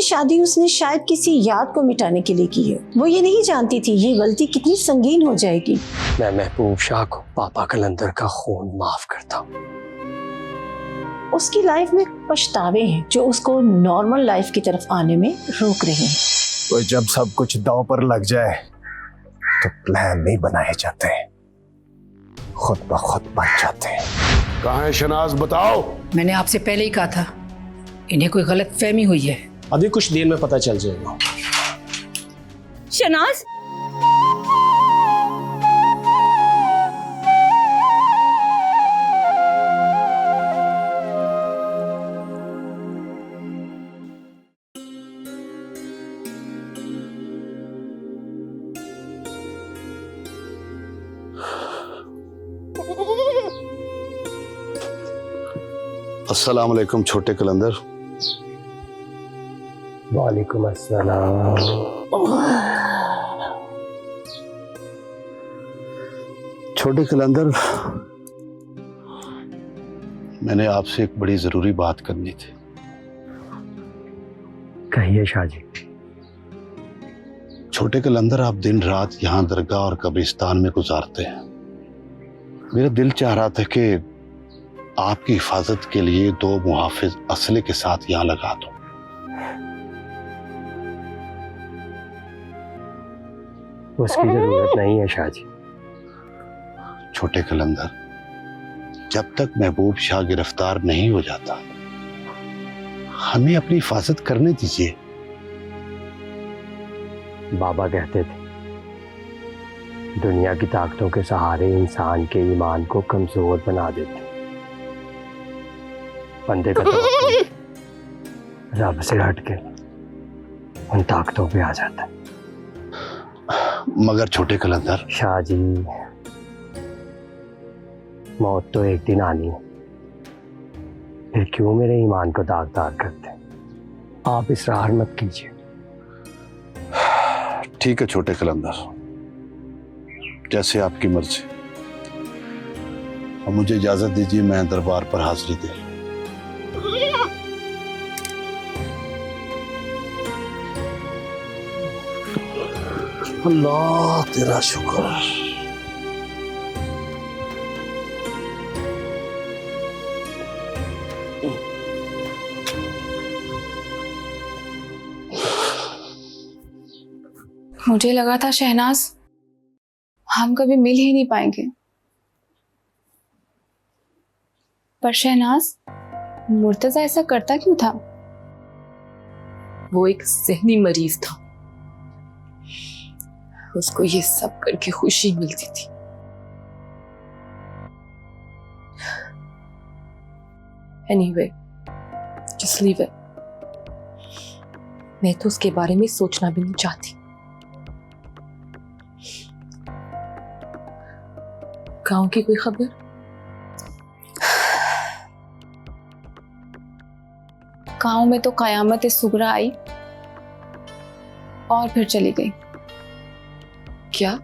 शादी उसने शायद किसी याद को मिटाने के लिए की है। वो ये नहीं जानती थी ये गलती कितनी संगीन हो जाएगी। मैं महबूब शाह को पापा कलंदर का खून माफ करता हूँ। उसकी लाइफ में पछतावे हैं जो उसको नॉर्मल लाइफ की तरफ आने में रोक रहे हैं। तो जब सब कुछ दांव पर लग जाए तो प्लान नहीं बनाए जाते, खुद ब खुद बन जाते हैं। कहाँ है शनाज, बताओ। मैंने आपसे पहले ही कहा था इन्हें कोई गलत फहमी हुई है। अभी कुछ देर में पता चल जाएगा। शनाज, अस्सलाम वालेकुम छोटे कलंदर। वालेकुम अस्सलाम। छोटे कलंदर, मैंने आपसे एक बड़ी जरूरी बात करनी थी। कहिए शाह जी। छोटे कलंदर, आप दिन रात यहाँ दरगाह और कब्रिस्तान में गुजारते हैं। मेरा दिल चाह रहा था कि आपकी हिफाजत के लिए 2 मुहाफिज असले के साथ यहां लगा दो। उसकी जरूरत नहीं है शाह जी। छोटे कलंदर, जब तक महबूब शाह गिरफ्तार नहीं हो जाता हमें अपनी हिफाजत करने दीजिए। बाबा कहते थे दुनिया की ताकतों के सहारे इंसान के ईमान को कमजोर बना देते। बंदे का तवक्कुल रब से हटके उन ताकतों पे आ जाता है। मगर छोटे कलंदर। शाह जी, मौत तो एक दिन आनी है, फिर क्यों मेरे ईमान को दागदार करते हैं? आप इसरार मत कीजिए। ठीक है छोटे कलंदर, जैसे आपकी मर्जी। अब मुझे इजाजत दीजिए, मैं दरबार पर हाजिरी दे। अल्लाह तेरा शुक्र। मुझे लगा था शहनाज हम कभी मिल ही नहीं पाएंगे, पर शहनाज मुर्तजा ऐसा करता क्यों था? वो एक ज़हनी मरीज था, उसको ये सब करके खुशी मिलती थी। Anyway, just leave it. मैं तो उसके बारे में सोचना भी नहीं चाहती। गांव की कोई खबर? गांव में तो कयामत सुगरा आई और फिर चली गई। क्या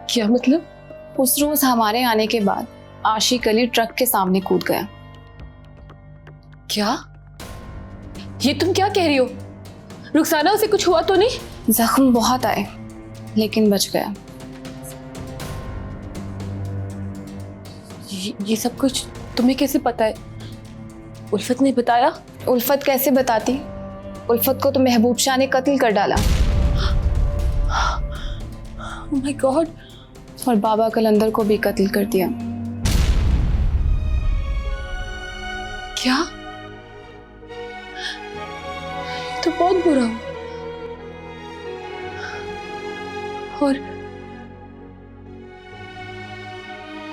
क्या मतलब? उस रोज हमारे आने के बाद आशिक अली ट्रक के सामने कूद गया। क्या? ये तुम क्या कह रही हो? रुखसाना, उसे कुछ हुआ तो नहीं? जख्म बहुत आए लेकिन बच गया। ये सब कुछ तुम्हें कैसे पता है? उल्फत ने बताया? उल्फत कैसे बताती? उल्फत को तो महबूब शाह ने कत्ल कर डाला। Oh my God! और बाबा कलंदर को भी कत्ल कर दिया। क्या? तो बहुत बुरा हो। और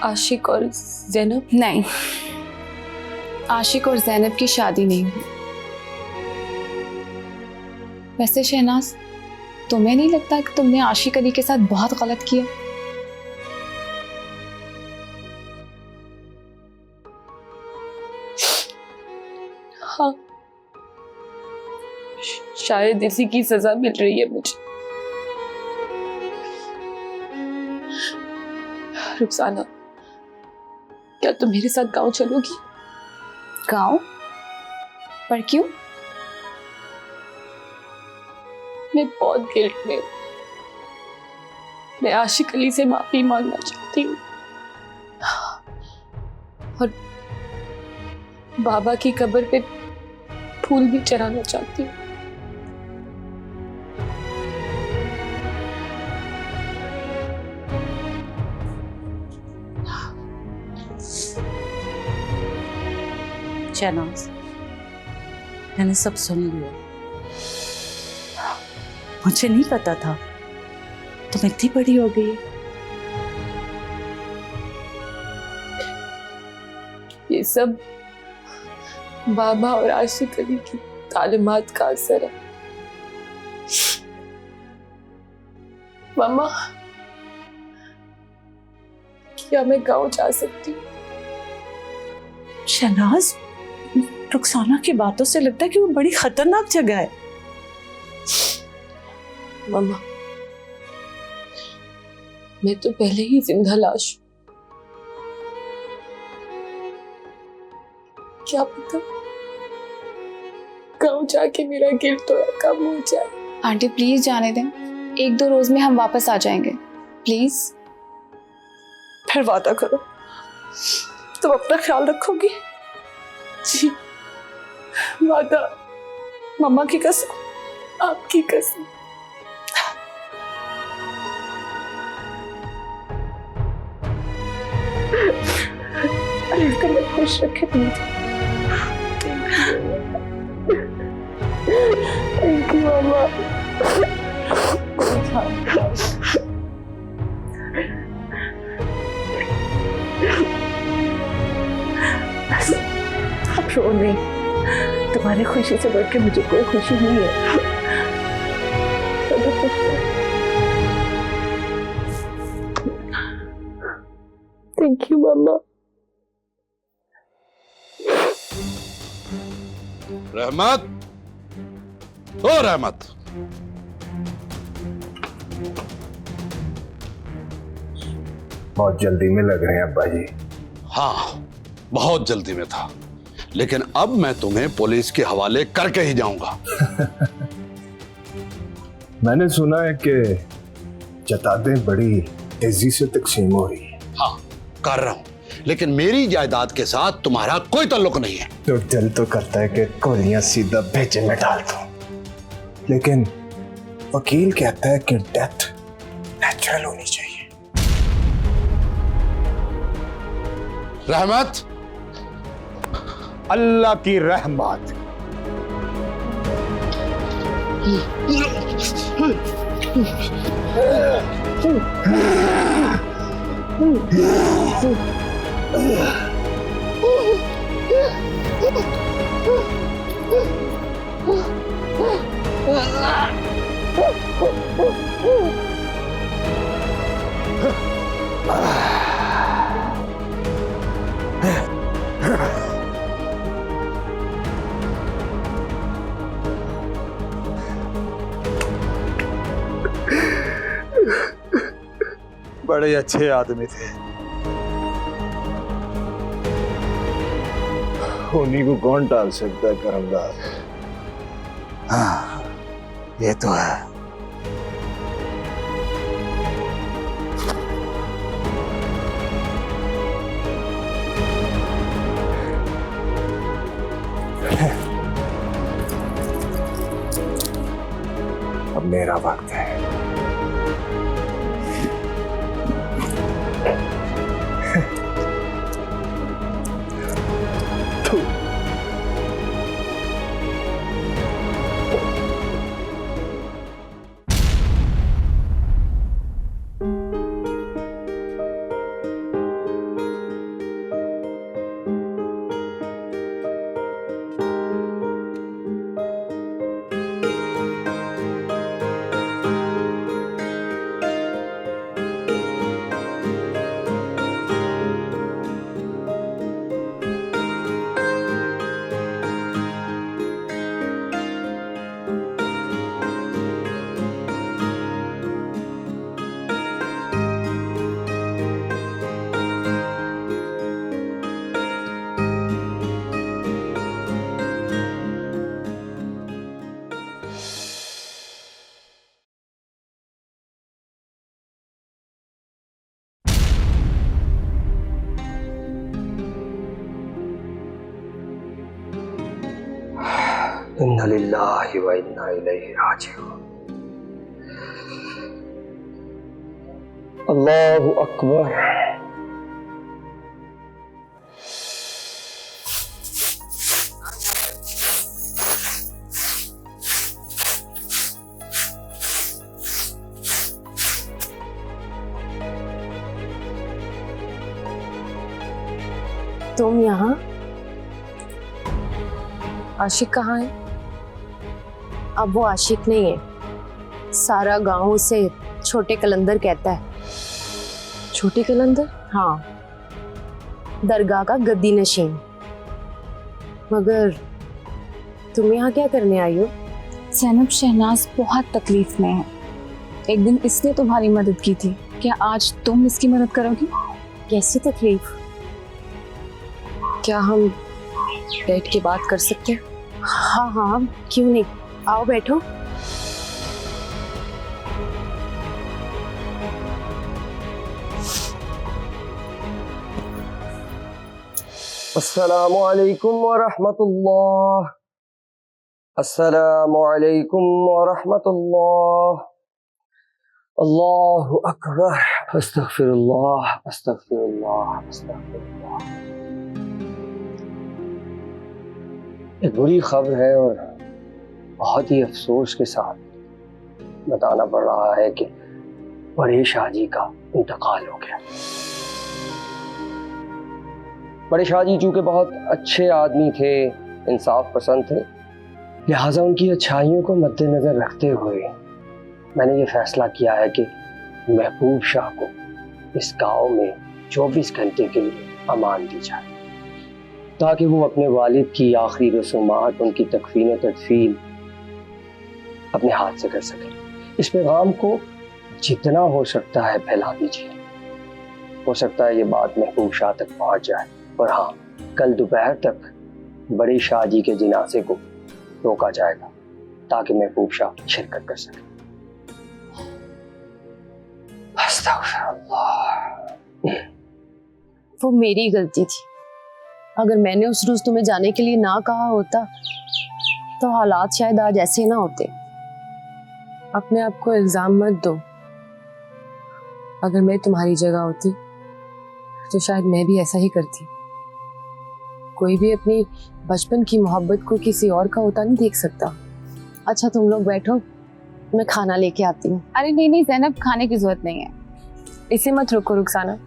आशिक और ज़ैनब? नहीं, आशिक और ज़ैनब की शादी नहीं हुई। वैसे शहनाज, तुम्हें नहीं लगता कि तुमने आशिक अली के साथ बहुत गलत किया? हाँ, शायद इसी की सजा मिल रही है मुझे। रुखसाना, क्या तुम मेरे साथ गांव चलोगी? गांव? पर क्यों? मैं बहुत गिल्ट में हूं। मैं आशिक अली से माफी मांगना चाहती हूँ और बाबा की कब्र पे फूल भी चढ़ाना चाहती हूँ। शहनाज, मैंने सब सुन लिया। मुझे नहीं पता था तुम इतनी बड़ी हो गई। ये सब बाबा और आशिक अली की तालीमात का असर है। मम्मा, क्या मैं गांव जा सकती हूँ? शहनाज, रुखसाना की बातों से लगता है कि वो बड़ी खतरनाक जगह है। मम्मा, मैं तो पहले ही जिंदा लाश हूं। क्या पता गांव जाके मेरा गिल्ट थोड़ा कम हो जाए। आंटी प्लीज जाने दें, 1-2 रोज में हम वापस आ जाएंगे, प्लीज। फिर वादा करो तुम अपना ख्याल रखोगी। जी, वादा। मम्मा की कसम। आपकी कसम। अल्लाह तुम्हें खुश रखे। थैंक यू मामा। अब रो नहीं, तुम्हारी खुशी से बढ़ के मुझे कोई खुशी नहीं है। चलो खुश रहो। थैंक यू मामा। रहमत, ओ रहमत, बहुत जल्दी में लग रहे हैं अब्बा जी। हाँ, बहुत जल्दी में था, लेकिन अब मैं तुम्हें पुलिस के हवाले करके ही जाऊंगा। मैंने सुना है कि जतादें बड़ी तेजी से तकसीम हो रही है। हाँ, कर रहा हूं, लेकिन मेरी जायदाद के साथ तुम्हारा कोई ताल्लुक नहीं है। तो दिल तो करता है कि गोलियां सीधा भेजे में डाल दूं, लेकिन वकील कहता है कि डेथ नेचुरल होनी चाहिए। रहमत, अल्लाह की रहमत। बड़े अच्छे आदमी थे। उन्हीं को कौन टाल सकता है करमदार। हाँ, ये तो है। अब मेरा वक्त है। इन्ना लिल्लाहि व इन्ना इलैहि राजिऊन। अल्लाहु अकबर। तुम यहाँ? आशिक कहाँ है? अब वो आशिक नहीं है, सारा गांव उसे छोटे कलंदर कहता है। छोटे कलंदर? हाँ, दरगाह का गद्दी नशीन। मगर तुम यहाँ क्या करने आई हो? ज़ैनब, शहनाज बहुत तकलीफ में है। एक दिन इसने तुम्हारी मदद की थी, क्या आज तुम इसकी मदद करोगी? कैसी तकलीफ? क्या हम बैठ के बात कर सकते हैं? हाँ हाँ, क्यों नहीं, आओ बैठो। अस्सलामु अलैकुम व रहमतुल्लाह। अस्सलामु अलैकुम व रहमतुल्लाह। अल्लाहु अकबर। अस्तगफिरुल्लाह अस्तगफिरुल्लाह अस्तगफिरुल्लाह। एक बुरी खबर है और बहुत ही अफसोस के साथ बताना पड़ रहा है कि बड़े शाह जी का इंतकाल हो गया। बड़े शाह जी चूंकि बहुत अच्छे आदमी थे, इंसाफ पसंद थे, लिहाजा उनकी अच्छाइयों को मद्देनजर रखते हुए मैंने ये फैसला किया है कि महबूब शाह को इस गांव में 24 घंटे के लिए अमान दी जाए, ताकि वो अपने वालिद की आखिरी रसूमात, उनकी तकफीन और तदफीन अपने हाथ से कर सके। इस पैगाम को जितना हो सकता है फैला दीजिए। हो सकता है ये बात महबूब शाह तक पहुंच जाए। और हाँ, कल दोपहर तक बड़े शाह जी के जिनाजे को रोका जाएगा ताकि महबूब शाह शिरकत कर सके। वो मेरी गलती थी। अगर मैंने उस रोज तुम्हें जाने के लिए ना कहा होता तो हालात शायद आज ऐसे ना होते। अपने आप को इल्जाम मत दो। अगर मैं तुम्हारी जगह होती तो शायद मैं भी ऐसा ही करती। कोई भी अपनी बचपन की मोहब्बत को किसी और का होता नहीं देख सकता। अच्छा तुम लोग बैठो, मैं खाना लेके आती हूँ। अरे नहीं नहीं ज़ैनब, खाने की जरूरत नहीं है। इसे मत रुको रुखसाना।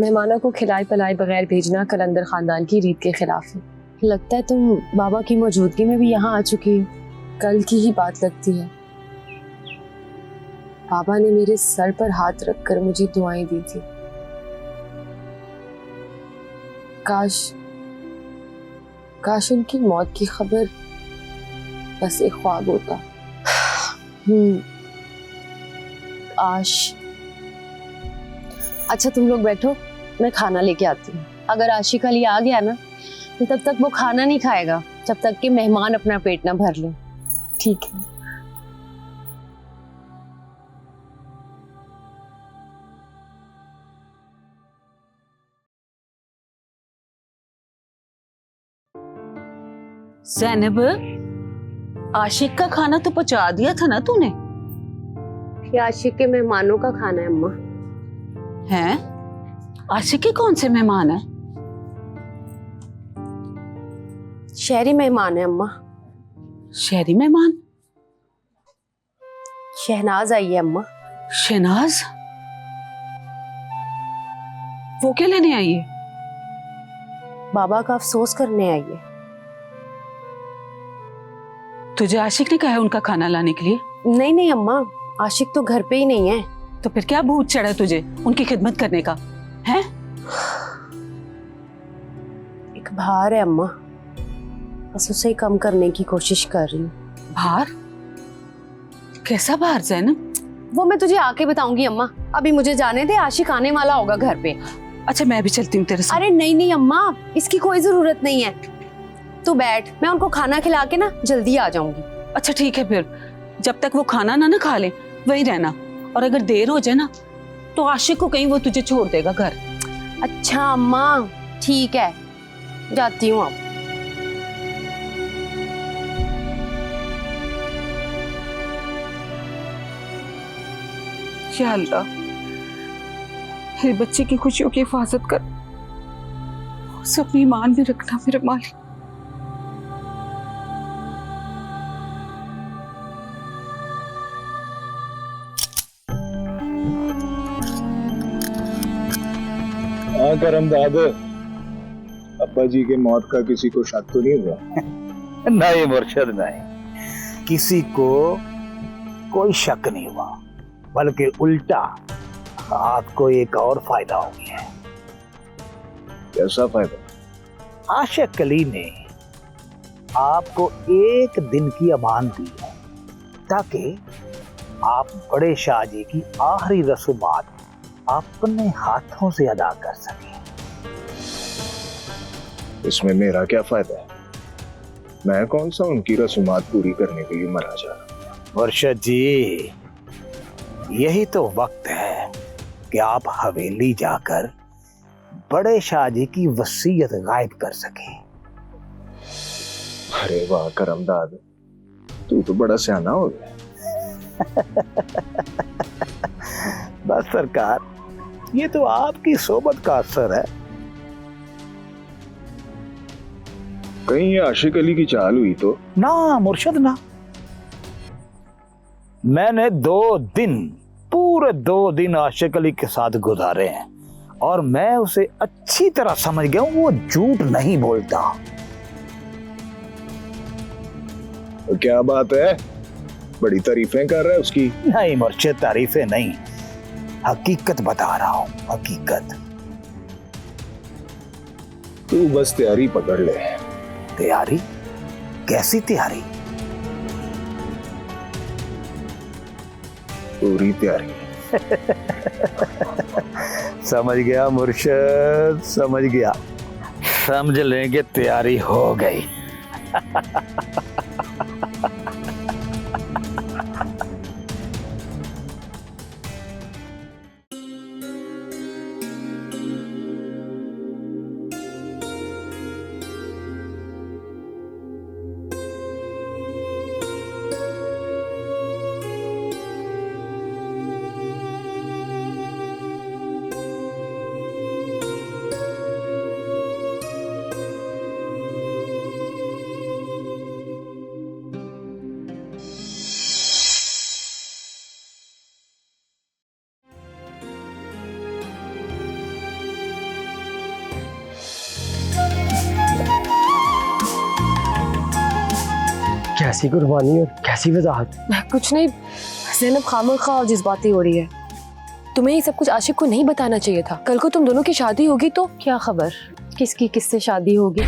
मेहमानों को खिलाए पिलाए बगैर भेजना कलंदर खानदान की रीत के खिलाफ है। लगता है तुम बाबा की मौजूदगी में भी यहाँ आ चुकी हो। कल की ही बात लगती है। बाबा ने मेरे सर पर हाथ रखकर मुझे दुआएं दी थी। काश उनकी मौत की खबर बस एक ख्वाब होता। आश। अच्छा तुम लोग बैठो, मैं खाना लेके आती हूँ। अगर आशिक अली आ गया ना तो तब तक वो खाना नहीं खाएगा जब तक कि मेहमान अपना पेट ना भर ले। ठीक है? ज़ैनब, आशिक का खाना तो पहुंचा दिया था ना तूने? ये आशिक के मेहमानों का खाना है अम्मा। हैं? आशिक के कौन से मेहमान हैं? शहरी मेहमान है अम्मा। शहरी मेहमान? शहनाज आई है अम्मा। शहनाज? वो क्या लेने आई है? बाबा का अफसोस करने आई है। तुझे आशिक ने कहा है उनका खाना लाने के लिए? नहीं नहीं अम्मा, आशिक तो घर पे ही नहीं है। तो फिर क्या भूत चढ़ा तुझे उनकी खिदमत करने का? हैं? एक भार है अम्मा, बस उसे कम करने की कोशिश कर रही हूँ। भार? कैसा भार ज़ैनब? वो मैं तुझे आके बताऊंगी अम्मा। अभी मुझे जाने दे, आशिक आने वाला होगा घर पे। अच्छा मैं भी चलती हूँ तेरे साथ। अरे नहीं नहीं अम्मा, इसकी कोई जरूरत नहीं है। तू बैठ, मैं उनको खाना खिला के ना जल्दी आ जाऊंगी। अच्छा ठीक है, फिर जब तक वो खाना ना खा ले वहीं रहना, और अगर देर हो जाए ना तो आशिक को कहीं वो तुझे छोड़ देगा घर। अच्छा अम्मा ठीक है, जाती हूँ अब। या अल्लाह मेरे बच्चे की खुशियों की हिफाजत कर, उसे अपनी ईमान में रखना मेरे मालिक। हाँ करमदाद, अब्बा जी के मौत का किसी को शक तो नहीं हुआ? नहीं मुर्शद नहीं, किसी को कोई शक नहीं हुआ, बल्कि उल्टा आपको एक और फायदा हो गया है। कैसा फायदा? आशिक अली ने आपको एक दिन की अमान दी है ताकि आप बड़े शाह जी की आखिरी रसूमात अपने हाथों से अदा कर सकें। इसमें मेरा क्या फायदा है? मैं कौन सा उनकी रसूमात पूरी करने के लिए मरा जा रहा? मुर्शद जी, यही तो वक्त है कि आप हवेली जाकर बड़े शाह जी की वसीयत गायब कर सकें। अरे वाह करमदाद, तू तो बड़ा सियाना हो गया। बस सरकार, ये तो आपकी सोबत का असर है। कहीं ये आशिक अली की चाल हुई तो? ना मुर्शद ना, मैंने पूरे 2 दिन आशिक अली के साथ गुजारे हैं और मैं उसे अच्छी तरह समझ गया हूं, वो झूठ नहीं बोलता। तो क्या बात है, बड़ी तारीफें कर रहा है उसकी? नहीं मुर्शद, तारीफें नहीं, हकीकत बता रहा हूं, हकीकत। तू बस तैयारी पकड़ ले। तैयारी? कैसी तैयारी? पूरी तैयारी। समझ गया मुर्शद, समझ गया। समझ लेंगे तैयारी हो गई। कैसी कुर्बानी और कैसी वजाहत। कुछ नहीं, ज़ैनब खामखा और जज्बाती हो रही है। तुम्हें ये सब कुछ आशिक को नहीं बताना चाहिए था। कल को तुम दोनों की शादी होगी तो क्या खबर किसकी किससे शादी होगी।